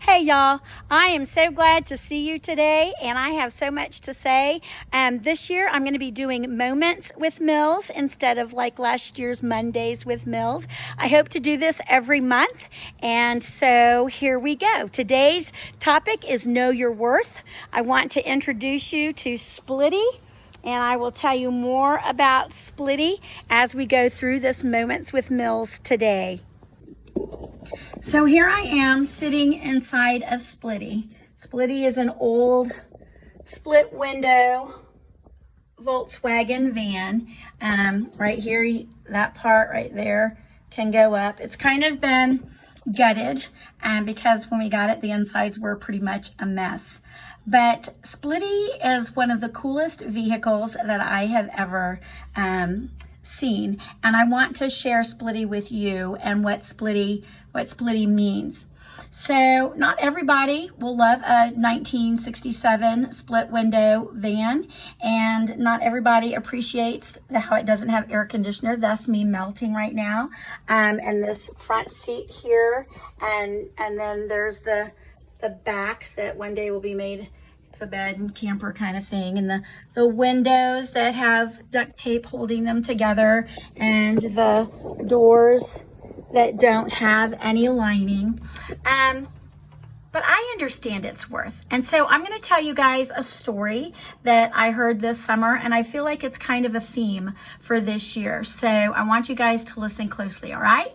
Hey y'all, I am so glad to see you today, and I have so much to say. This year I'm going to be doing Moments with Mills instead of like last year's Mondays with Mills. I hope to do this every month, and so here we go. Today's topic is Know Your Worth. I want to introduce you to Splitty, and I will tell you more about Splitty as we go through this Moments with Mills today. So here I am sitting inside of Splitty. Splitty is an old split window Volkswagen van. Right here, that part right there can go up. It's kind of been gutted because when we got it, the insides were pretty much a mess. But Splitty is one of the coolest vehicles that I have ever seen, and I want to share Splitty with you and what Splitty means. So not everybody will love a 1967 split window van, and not everybody appreciates how it doesn't have air conditioner, thus me melting right now. And this front seat here, and then there's the back that one day will be made to a bed and camper kind of thing, and the windows that have duct tape holding them together, and the doors that don't have any lining. But I understand its worth. And so I'm going to tell you guys a story that I heard this summer, and I feel like it's kind of a theme for this year. So I want you guys to listen closely, all right?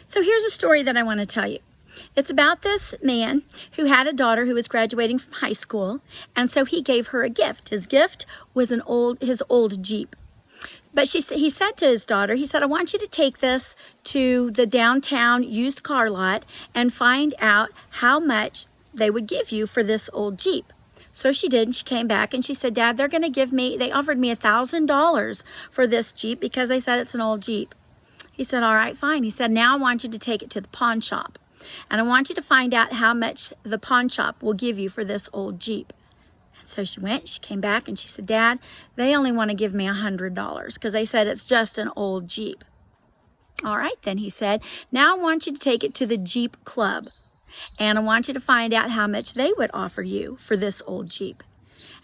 So here's a story that I want to tell you. It's about this man who had a daughter who was graduating from high school, and so he gave her a gift. His gift was his old Jeep. But he said to his daughter, he said, I want you to take this to the downtown used car lot and find out how much they would give you for this old Jeep. So she did, and she came back and she said, Dad, they offered me $1,000 for this Jeep because they said it's an old Jeep. He said, all right, fine. He said, now I want you to take it to the pawn shop, and I want you to find out how much the pawn shop will give you for this old Jeep. So she went, she came back, and she said, Dad, they only want to give me $100 because they said it's just an old Jeep. All right, then, he said, now I want you to take it to the Jeep Club, and I want you to find out how much they would offer you for this old Jeep.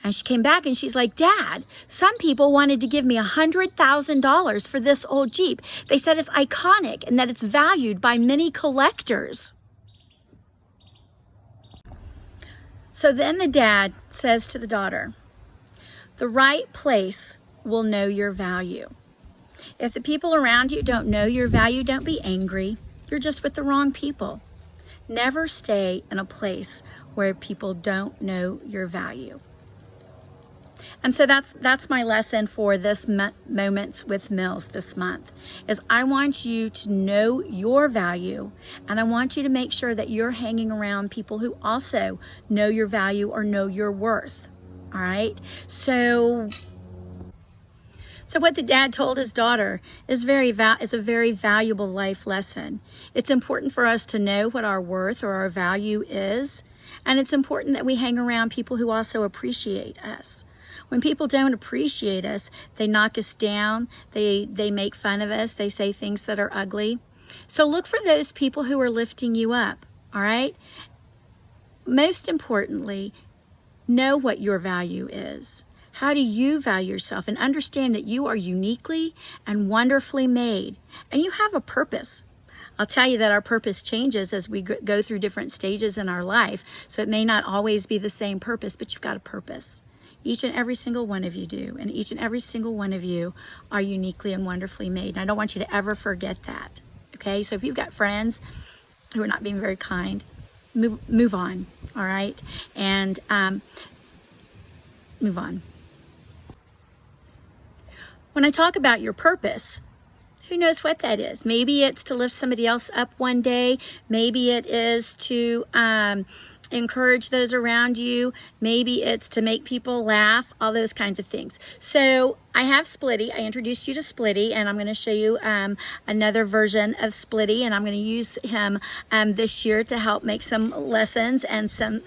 And she came back and she's like, Dad, some people wanted to give me $100,000 for this old Jeep. They said it's iconic and that it's valued by many collectors. So then the dad says to the daughter, the right place will know your value. If the people around you don't know your value, don't be angry. You're just with the wrong people. Never stay in a place where people don't know your value. And so that's my lesson for this Moments with Mills this month, is I want you to know your value, and I want you to make sure that you're hanging around people who also know your value or know your worth. All right? So what the dad told his daughter is a very valuable life lesson. It's important for us to know what our worth or our value is, and it's important that we hang around people who also appreciate us. When people don't appreciate us, they knock us down, they make fun of us, they say things that are ugly. So look for those people who are lifting you up, all right? Most importantly, know what your value is. How do you value yourself? And understand that you are uniquely and wonderfully made, and you have a purpose. I'll tell you that our purpose changes as we go through different stages in our life, so it may not always be the same purpose, but you've got a purpose. Each and every single one of you do, and each and every single one of you are uniquely and wonderfully made. And I don't want you to ever forget that, okay? So if you've got friends who are not being very kind, move on, all right? And move on. When I talk about your purpose, who knows what that is? Maybe it's to lift somebody else up one day. Maybe it is to encourage those around you. Maybe it's to make people laugh, all those kinds of things. So I have Splitty. I introduced you to Splitty, and I'm going to show you another version of Splitty, and I'm going to use him this year to help make some lessons and some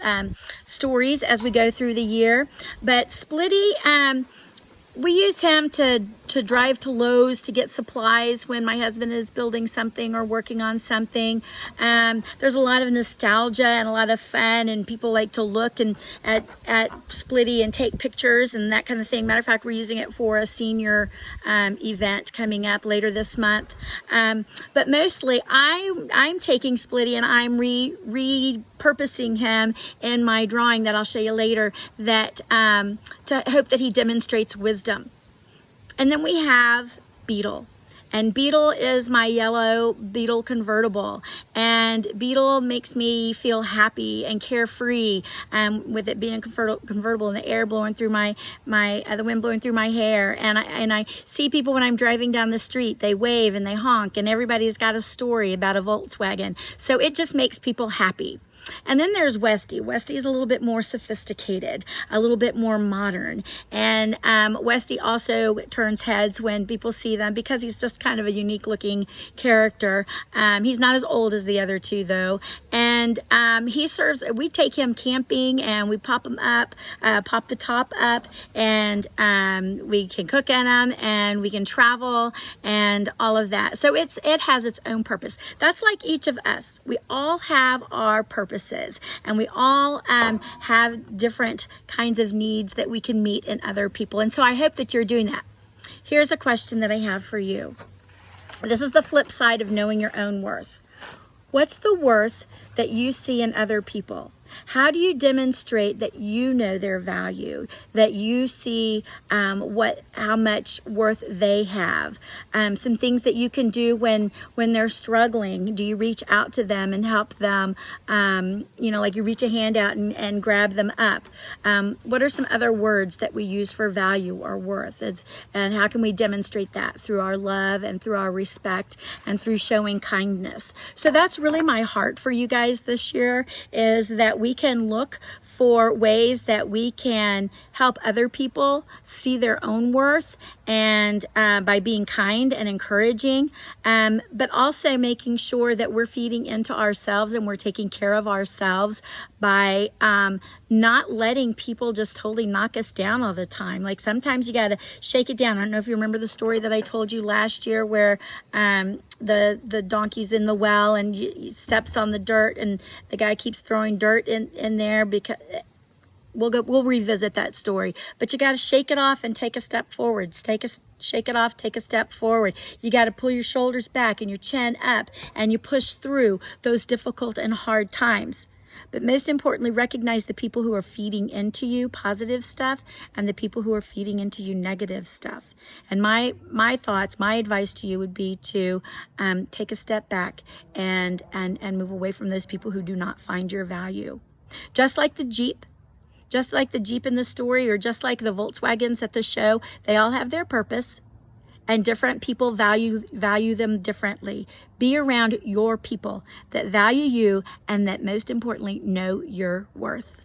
stories as we go through the year. But Splitty, we use him to to drive to Lowe's to get supplies when my husband is building something or working on something. There's a lot of nostalgia and a lot of fun, and people like to look and at Splitty and take pictures and that kind of thing. Matter of fact, we're using it for a senior event coming up later this month. But mostly I'm taking Splitty and I'm repurposing him in my drawing that I'll show you later, that to hope that he demonstrates wisdom. And then we have Beetle. And Beetle is my yellow Beetle convertible. And Beetle makes me feel happy and carefree, with it being a convertible and the air blowing through the wind blowing through my hair. And I see people when I'm driving down the street, they wave and they honk, and everybody's got a story about a Volkswagen. So it just makes people happy. And then there's Westy. Westy is a little bit more sophisticated, a little bit more modern. And Westy also turns heads when people see them because he's just kind of a unique looking character. He's not as old as the other two though. And we take him camping and we pop him up, pop the top up, and we can cook in him and we can travel and all of that. So it has its own purpose. That's like each of us. We all have our purpose. And we all have different kinds of needs that we can meet in other people. And so I hope that you're doing that. Here's a question that I have for you. This is the flip side of knowing your own worth. What's the worth that you see in other people? How do you demonstrate that you know their value, that you see how much worth they have? Some things that you can do when they're struggling. Do you reach out to them and help them? Like you reach a hand out and grab them up. What are some other words that we use for value or worth? And how can we demonstrate that? Through our love and through our respect and through showing kindness. So that's really my heart for you guys this year, is that we can look for ways that we can help other people see their own worth, and by being kind and encouraging, but also making sure that we're feeding into ourselves and we're taking care of ourselves by not letting people just totally knock us down all the time. Like sometimes you got to shake it down. I don't know if you remember the story that I told you last year where the donkey's in the well and he steps on the dirt and the guy keeps throwing dirt in there because we'll revisit that story. But you got to shake it off and take a step forward. Shake it off, take a step forward. You got to pull your shoulders back and your chin up, and you push through those difficult and hard times. But most importantly, recognize the people who are feeding into you positive stuff and the people who are feeding into you negative stuff. And my thoughts, my advice to you would be to take a step back and move away from those people who do not find your value. Just like the Jeep in the story, or just like the Volkswagens at the show, they all have their purpose. And different people value them differently. Be around your people that value you and that most importantly know your worth.